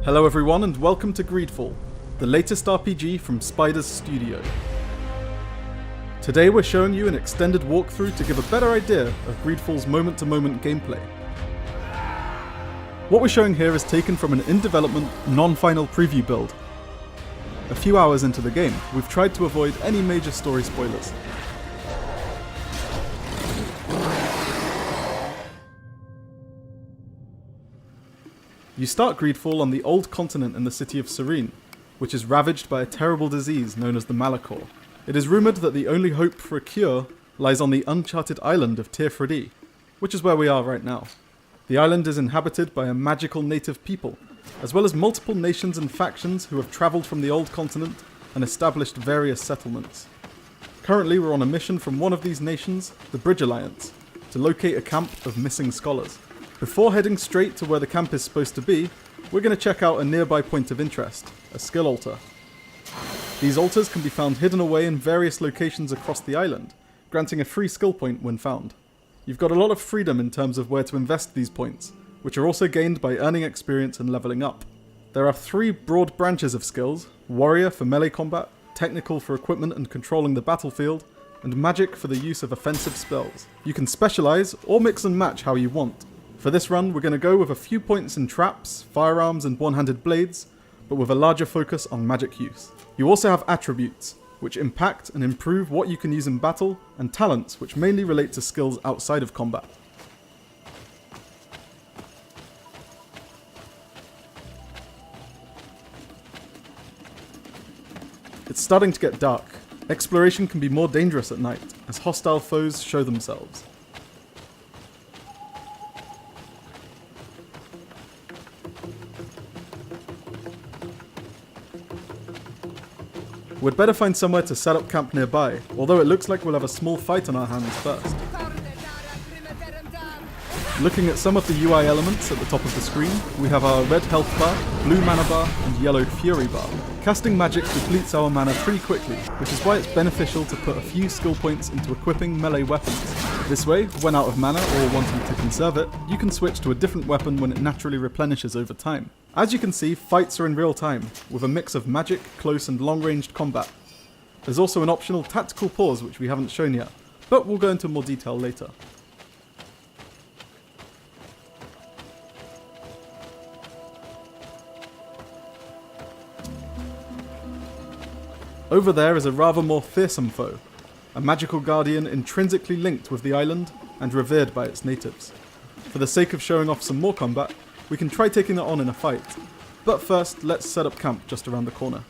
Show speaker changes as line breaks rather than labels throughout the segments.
Hello everyone and welcome to Greedfall, the latest RPG from Spider's studio. Today we're showing you an extended walkthrough to give a better idea of Greedfall's moment-to-moment gameplay. What we're showing here is taken from an in-development, non-final preview build. A few hours into the game, we've tried to avoid any major story spoilers. You start Greedfall on the old continent in the city of Serene, which is ravaged by a terrible disease known as the Malichor. It is rumoured that the only hope for a cure lies on the uncharted island of Teer Fradee, which is where we are right now. The island is inhabited by a magical native people, as well as multiple nations and factions who have travelled from the old continent and established various settlements. Currently we're on a mission from one of these nations, the Bridge Alliance, to locate a camp of missing scholars. Before heading straight to where the camp is supposed to be, we're going to check out a nearby point of interest, a skill altar. These altars can be found hidden away in various locations across the island, granting a free skill point when found. You've got a lot of freedom in terms of where to invest these points, which are also gained by earning experience and leveling up. There are three broad branches of skills: warrior for melee combat, technical for equipment and controlling the battlefield, and magic for the use of offensive spells. You can specialise or mix and match how you want. For this run, we're going to go with a few points in traps, firearms and one-handed blades, but with a larger focus on magic use. You also have attributes, which impact and improve what you can use in battle, and talents, which mainly relate to skills outside of combat. It's starting to get dark. Exploration can be more dangerous at night, as hostile foes show themselves. We'd better find somewhere to set up camp nearby, although it looks like we'll have a small fight on our hands first. Looking at some of the UI elements at the top of the screen, we have our red health bar, blue mana bar, and yellow fury bar. Casting magic depletes our mana pretty quickly, which is why it's beneficial to put a few skill points into equipping melee weapons. This way, when out of mana or wanting to conserve it, you can switch to a different weapon when it naturally replenishes over time. As you can see, fights are in real time, with a mix of magic, close and long-ranged combat. There's also an optional tactical pause which we haven't shown yet, but we'll go into more detail later. Over there is a rather more fearsome foe, a magical guardian intrinsically linked with the island and revered by its natives. For the sake of showing off some more combat, we can try taking it on in a fight, but first let's set up camp just around the corner.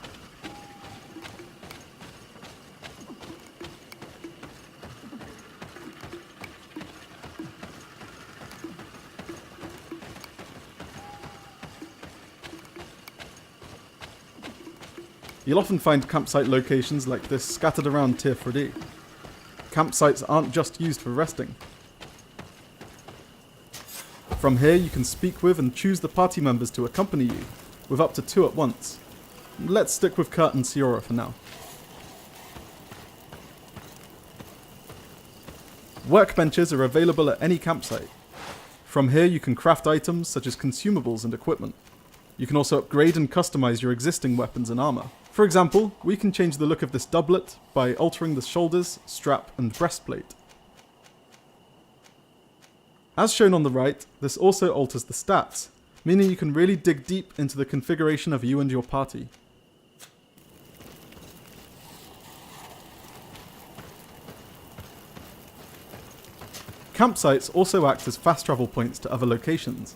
You'll often find campsite locations like this scattered around Teer Fradee. Campsites aren't just used for resting. From here you can speak with and choose the party members to accompany you, with up to 2 at once. Let's stick with Kurt and Siora for now. Workbenches are available at any campsite. From here you can craft items such as consumables and equipment. You can also upgrade and customize your existing weapons and armor. For example, we can change the look of this doublet by altering the shoulders, strap and breastplate. As shown on the right, this also alters the stats, meaning you can really dig deep into the configuration of you and your party. Campsites also act as fast travel points to other locations.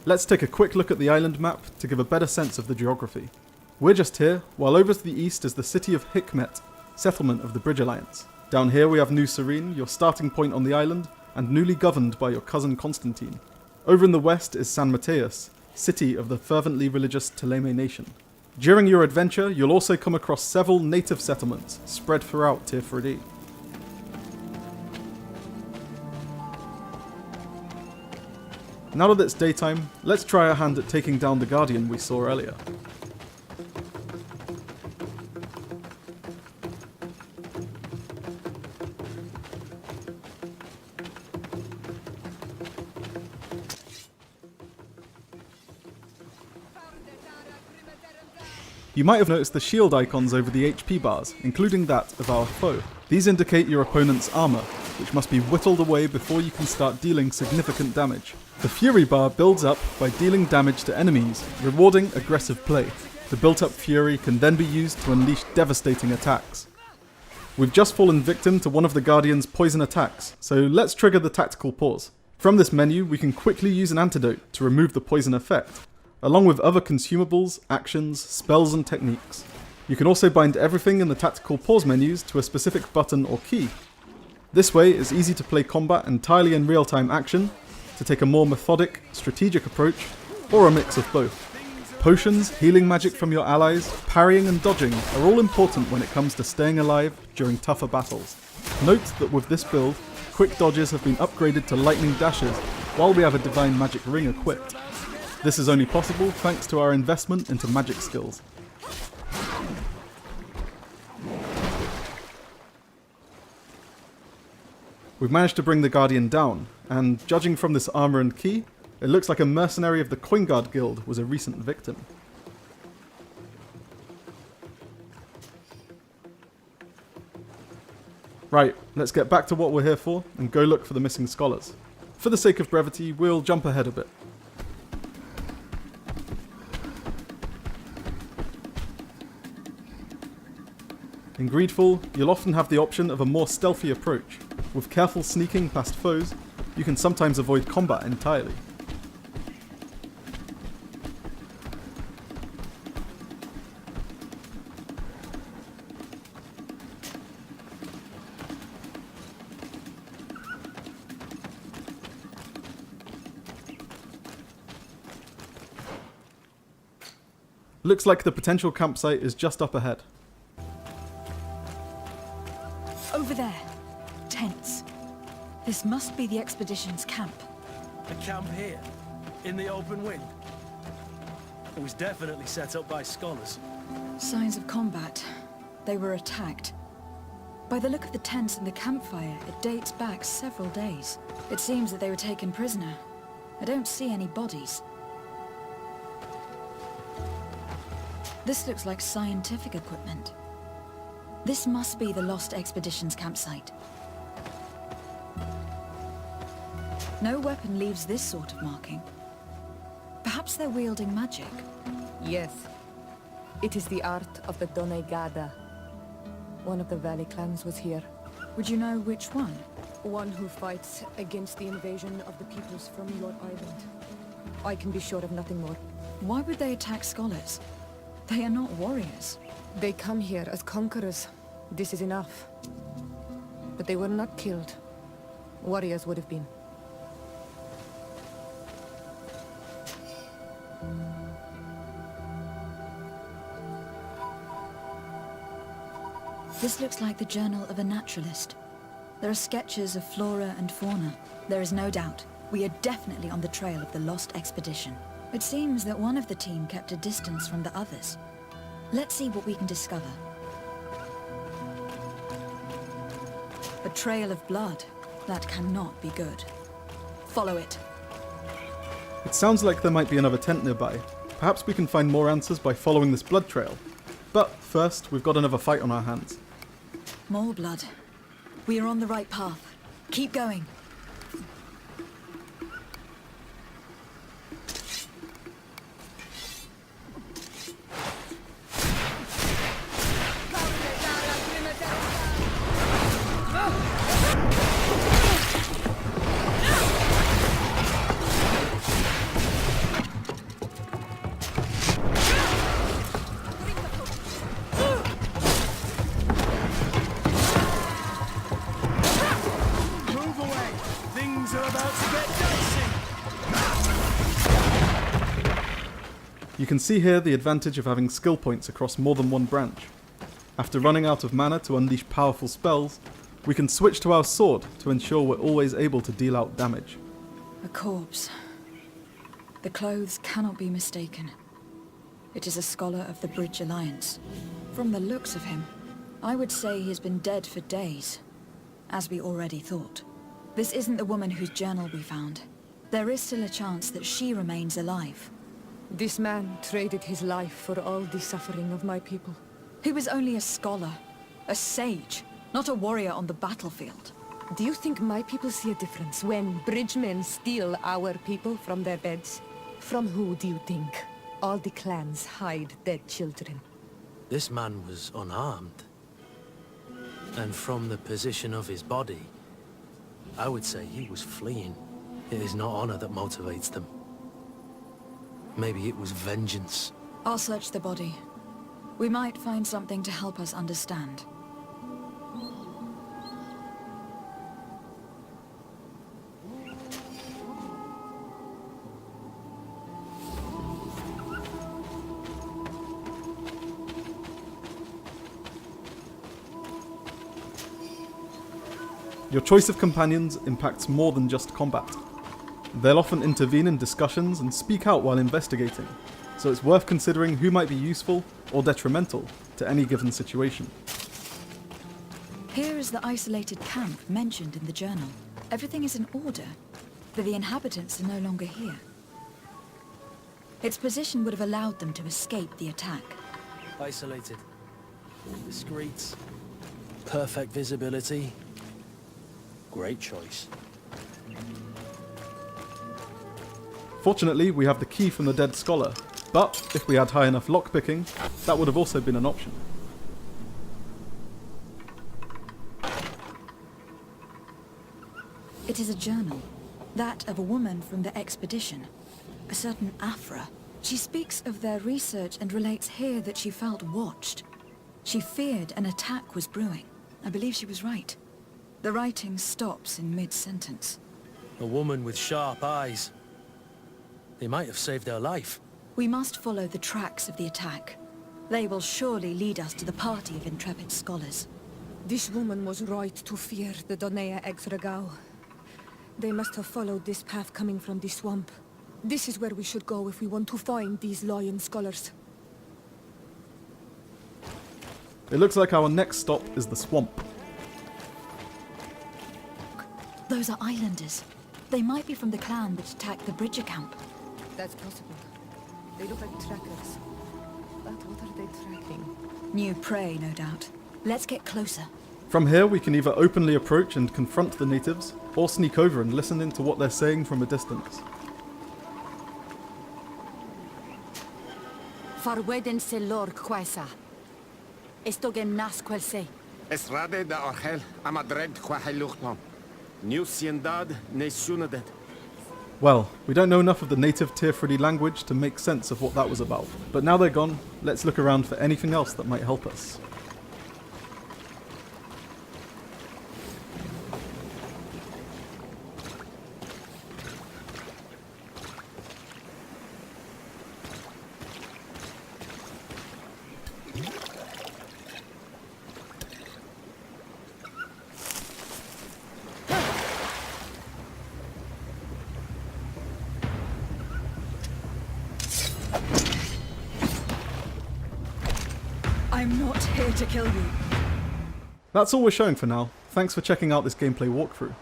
Let's take a quick look at the island map to give a better sense of the geography. We're just here, while over to the east is the city of Hikmet, settlement of the Bridge Alliance. Down here we have New Serene, your starting point on the island, and newly governed by your cousin Constantine. Over in the west is San Mateus, city of the fervently religious Teleme nation. During your adventure, you'll also come across several native settlements spread throughout Teer Fradee. Now that it's daytime, let's try our hand at taking down the Guardian we saw earlier. You might have noticed the shield icons over the HP bars, including that of our foe. These indicate your opponent's armor, which must be whittled away before you can start dealing significant damage. The Fury bar builds up by dealing damage to enemies, rewarding aggressive play. The built-up Fury can then be used to unleash devastating attacks. We've just fallen victim to one of the Guardian's poison attacks, so let's trigger the tactical pause. From this menu, we can quickly use an antidote to remove the poison effect, along with other consumables, actions, spells and techniques. You can also bind everything in the tactical pause menus to a specific button or key. This way it's easy to play combat entirely in real-time action, to take a more methodic, strategic approach, or a mix of both. Potions, healing magic from your allies, parrying and dodging are all important when it comes to staying alive during tougher battles. Note that with this build, quick dodges have been upgraded to lightning dashes, while we have a divine magic ring equipped. This is only possible thanks to our investment into magic skills. We've managed to bring the Guardian down, and judging from this armor and key, it looks like a mercenary of the Coinguard Guild was a recent victim. Right, let's get back to what we're here for and go look for the missing scholars. For the sake of brevity, we'll jump ahead a bit. In Greedfall, you'll often have the option of a more stealthy approach. With careful sneaking past foes, you can sometimes avoid combat entirely. Looks like the potential campsite is just up ahead.
Over there. Tents. This must be the expedition's camp.
A camp here? In the open wind? It was definitely set up by scholars.
Signs of combat. They were attacked. By the look of the tents and the campfire, it dates back several days. It seems that they were taken prisoner. I don't see any bodies. This looks like scientific equipment. This must be the Lost Expedition's campsite. No weapon leaves this sort of marking. Perhaps they're wielding magic.
Yes. It is the art of the Donegada. One of the Valley clans was here.
Would you know which one?
One who fights against the invasion of the peoples from your island. I can be sure of nothing more.
Why would they attack scholars? They are not warriors.
They come here as conquerors. This is enough. But they were not killed. Warriors would have been.
This looks like the journal of a naturalist. There are sketches of flora and fauna. There is no doubt. We are definitely on the trail of the Lost Expedition. It seems that one of the team kept a distance from the others. Let's see what we can discover. A trail of blood. That cannot be good. Follow it.
It sounds like there might be another tent nearby. Perhaps we can find more answers by following this blood trail. But first, we've got another fight on our hands.
More blood. We are on the right path. Keep going.
You can see here the advantage of having skill points across more than one branch. After running out of mana to unleash powerful spells, we can switch to our sword to ensure we're always able to deal out damage.
A corpse. The clothes cannot be mistaken. It is a scholar of the Bridge Alliance. From the looks of him, I would say he has been dead for days, as we already thought. This isn't the woman whose journal we found. There is still a chance that she remains alive.
This man traded his life for all the suffering of my people.
He was only a scholar, a sage, not a warrior on the battlefield.
Do you think my people see a difference when bridgemen steal our people from their beds? From who do you think all the clans hide dead children?
This man was unarmed. And from the position of his body, I would say he was fleeing. It is not honor that motivates them. Maybe it was vengeance.
I'll search the body. We might find something to help us understand.
Your choice of companions impacts more than just combat. They'll often intervene in discussions and speak out while investigating, so it's worth considering who might be useful or detrimental to any given situation.
Here is the isolated camp mentioned in the journal. Everything is in order, but the inhabitants are no longer here. Its position would have allowed them to escape the attack.
Isolated. Discreet. Perfect visibility. Great choice.
Fortunately, we have the key from the dead scholar, but if we had high enough lockpicking, that would have also been an option.
It is a journal, that of a woman from the expedition, a certain Afra. She speaks of their research and relates here that she felt watched. She feared an attack was brewing. I believe she was right. The writing stops in mid-sentence.
A woman with sharp eyes. They might have saved her life.
We must follow the tracks of the attack. They will surely lead us to the party of intrepid scholars.
This woman was right to fear the Donea Exregao. They must have followed this path coming from the swamp. This is where we should go if we want to find these lion scholars.
It looks like our next stop is the swamp.
Those are islanders. They might be from the clan that attacked the Bridger camp.
That's possible. They look like trackers. But what are they tracking?
New prey, no doubt. Let's get closer.
From here, we can either openly approach and confront the natives, or sneak over and listen in to what they're saying from a distance.
Farweden se lor quaisa. Esto gen nas quel se.
Esrade da orgel amadred quaheluchnom. New siendad ne sunadet.
Well, we don't know enough of the native Teer Fradee language to make sense of what that was about, but now they're gone, let's look around for anything else that might help us.
I'm not here to kill you.
That's all we're showing for now. Thanks for checking out this gameplay walkthrough.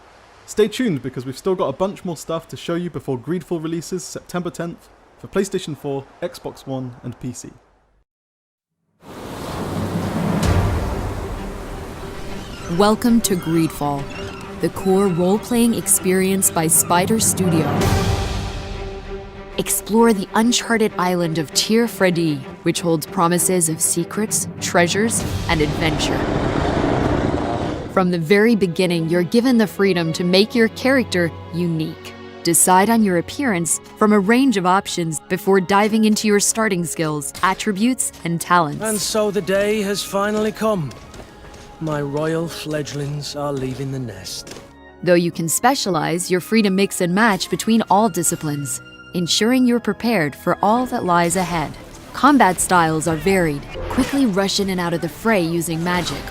Stay tuned because we've still got a bunch more stuff to show you before Greedfall releases September 10th for PlayStation 4, Xbox One and PC.
Welcome to Greedfall, the core role-playing experience by Spider Studio. Explore the uncharted island of Teer Fradee, which holds promises of secrets, treasures, and adventure. From the very beginning, you're given the freedom to make your character unique. Decide on your appearance from a range of options before diving into your starting skills, attributes, and talents.
And so the day has finally come. My royal fledglings are leaving the nest.
Though you can specialize, you're free to mix and match between all disciplines, ensuring you're prepared for all that lies ahead. Combat styles are varied. Quickly rush in and out of the fray using magic.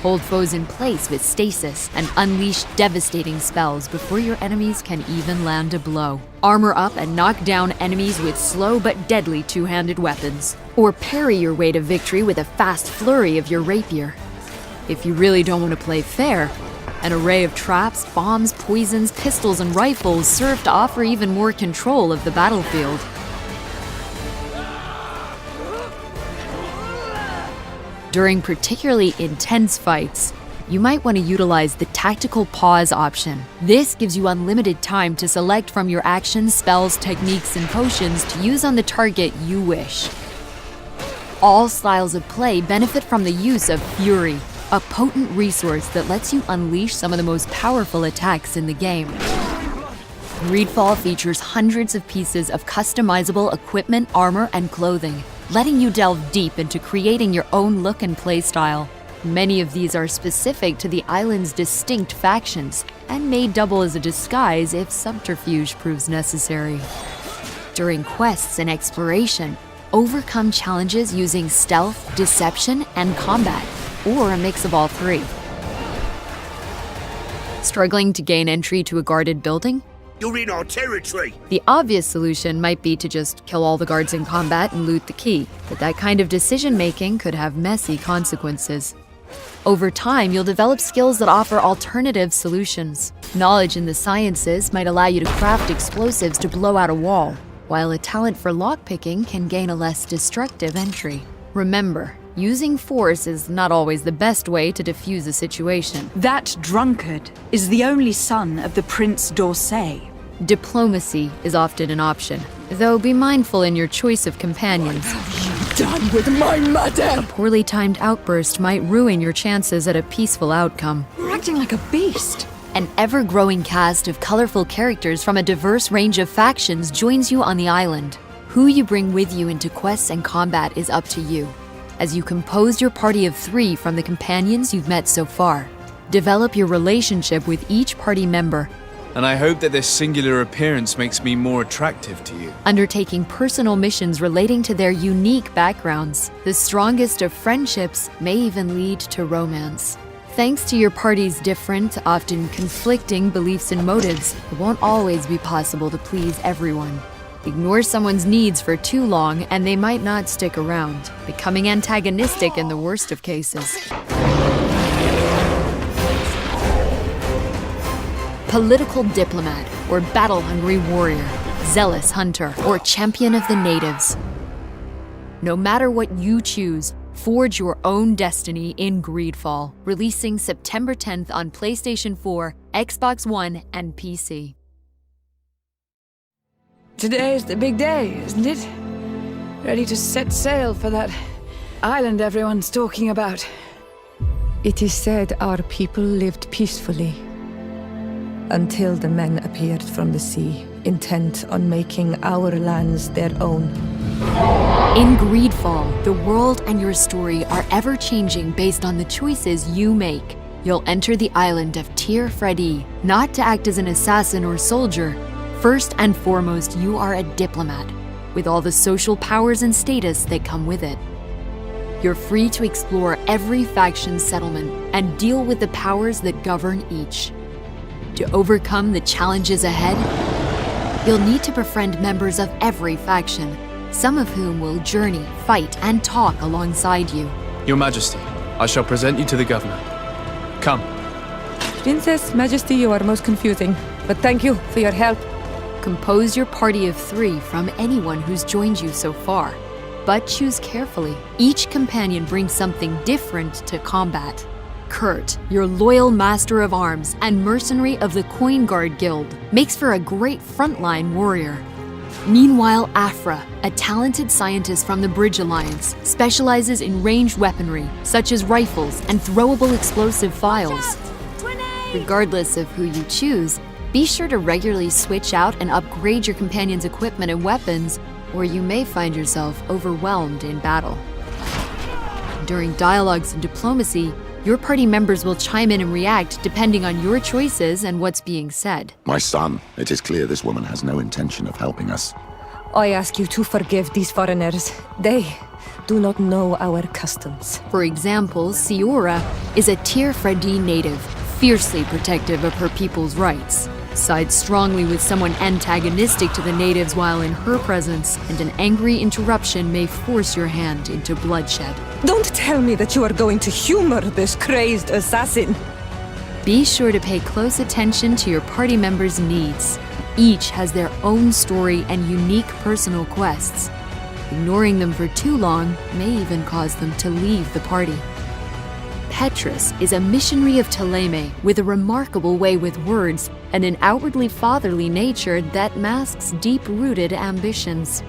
Hold foes in place with stasis and unleash devastating spells before your enemies can even land a blow. Armor up and knock down enemies with slow but deadly two-handed weapons. Or parry your way to victory with a fast flurry of your rapier. If you really don't want to play fair, an array of traps, bombs, poisons, pistols, and rifles serve to offer even more control of the battlefield. During particularly intense fights, you might want to utilize the tactical pause option. This gives you unlimited time to select from your actions, spells, techniques, and potions to use on the target you wish. All styles of play benefit from the use of Fury, a potent resource that lets you unleash some of the most powerful attacks in the game. Greedfall features hundreds of pieces of customizable equipment, armor, and clothing, letting you delve deep into creating your own look and play style. Many of these are specific to the island's distinct factions and may double as a disguise if subterfuge proves necessary. During quests and exploration, overcome challenges using stealth, deception, and combat, or a mix of all three. Struggling to gain entry to a guarded building?
You're in our territory!
The obvious solution might be to just kill all the guards in combat and loot the key, but that kind of decision-making could have messy consequences. Over time, you'll develop skills that offer alternative solutions. Knowledge in the sciences might allow you to craft explosives to blow out a wall, while a talent for lockpicking can gain a less destructive entry. Remember, using force is not always the best way to defuse a situation.
That drunkard is the only son of the Prince d'Orsay.
Diplomacy is often an option, though be mindful in your choice of companions.
Done with my mother!
A poorly timed outburst might ruin your chances at a peaceful outcome.
You're acting like a beast.
An ever-growing cast of colorful characters from a diverse range of factions joins you on the island. Who you bring with you into quests and combat is up to you, as you compose your party of 3 from the companions you've met so far. Develop your relationship with each party member,
and I hope that this singular appearance makes me more attractive to you.
Undertaking personal missions relating to their unique backgrounds. The strongest of friendships may even lead to romance. Thanks to your party's different, often conflicting beliefs and motives, it won't always be possible to please everyone. Ignore someone's needs for too long and they might not stick around, becoming antagonistic in the worst of cases. Political diplomat, or battle-hungry warrior, zealous hunter, or champion of the natives. No matter what you choose, forge your own destiny in Greedfall, releasing September 10th on PlayStation 4, Xbox One, and PC.
Today is the big day, isn't it? Ready to set sail for that island everyone's talking about.
It is said our people lived peacefully until the men appeared from the sea, intent on making our lands their own.
In Greedfall, the world and your story are ever-changing based on the choices you make. You'll enter the island of Teer Fradee, not to act as an assassin or soldier. First and foremost, you are a diplomat, with all the social powers and status that come with it. You're free to explore every faction's settlement and deal with the powers that govern each. To overcome the challenges ahead, you'll need to befriend members of every faction, some of whom will journey, fight, and talk alongside you.
Your Majesty, I shall present you to the governor. Come.
Princess, Majesty, you are most confusing, but thank you for your help.
Compose your party of 3 from anyone who's joined you so far, but choose carefully. Each companion brings something different to combat. Kurt, your loyal master of arms and mercenary of the Coin Guard Guild, makes for a great frontline warrior. Meanwhile, Afra, a talented scientist from the Bridge Alliance, specializes in ranged weaponry, such as rifles and throwable explosive files. Regardless of who you choose, be sure to regularly switch out and upgrade your companion's equipment and weapons, or you may find yourself overwhelmed in battle. During dialogues and diplomacy, your party members will chime in and react depending on your choices and what's being said.
My son, it is clear this woman has no intention of helping us.
I ask you to forgive these foreigners. They do not know our customs.
For example, Siora is a Teer Fradee native, fiercely protective of her people's rights. Sides strongly with someone antagonistic to the natives while in her presence, and an angry interruption may force your hand into bloodshed.
Don't tell me that you are going to humor this crazed assassin.
Be sure to pay close attention to your party members' needs. Each has their own story and unique personal quests. Ignoring them for too long may even cause them to leave the party. Petrus is a missionary of Ptolemy with a remarkable way with words and an outwardly fatherly nature that masks deep-rooted ambitions.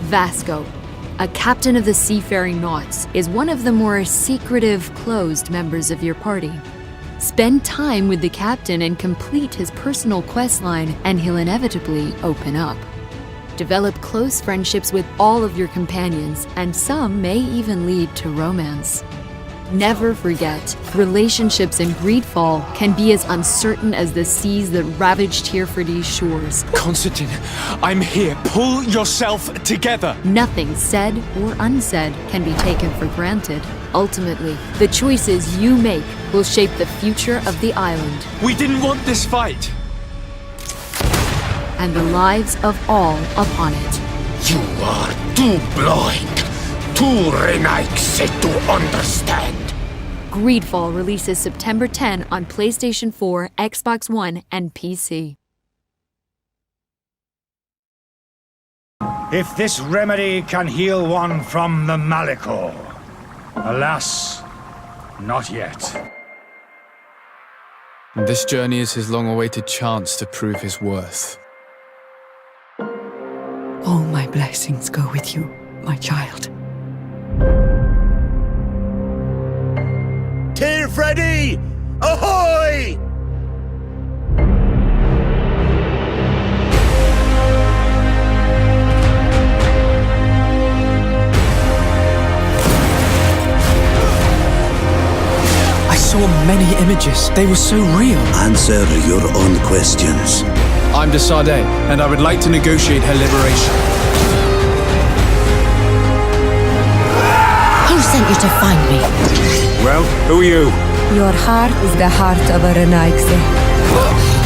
Vasco, a captain of the seafaring Nauts, is one of the more secretive, closed members of your party. Spend time with the captain and complete his personal questline, and he'll inevitably open up. Develop close friendships with all of your companions, and some may even lead to romance. Never forget, relationships in Greedfall can be as uncertain as the seas that ravage Teer Fradee's shores.
Constantine, I'm here. Pull yourself together.
Nothing said or unsaid can be taken for granted. Ultimately, the choices you make will shape the future of the island.
We didn't want this fight.
And the lives of all upon it.
You are too blind, too renaixe to understand.
Greedfall releases September 10 on PlayStation 4, Xbox One, and PC.
If this remedy can heal one from the Malichor, alas, not yet.
This journey is his long-awaited chance to prove his worth.
All my blessings go with you, my child.
Teer Fradee! Ahoy!
I saw many images. They were so real.
Answer your own questions.
I'm de Sade, and I would like to negotiate her liberation.
Who sent you to find me?
Well, who are you?
Your heart is the heart of a Renaixe.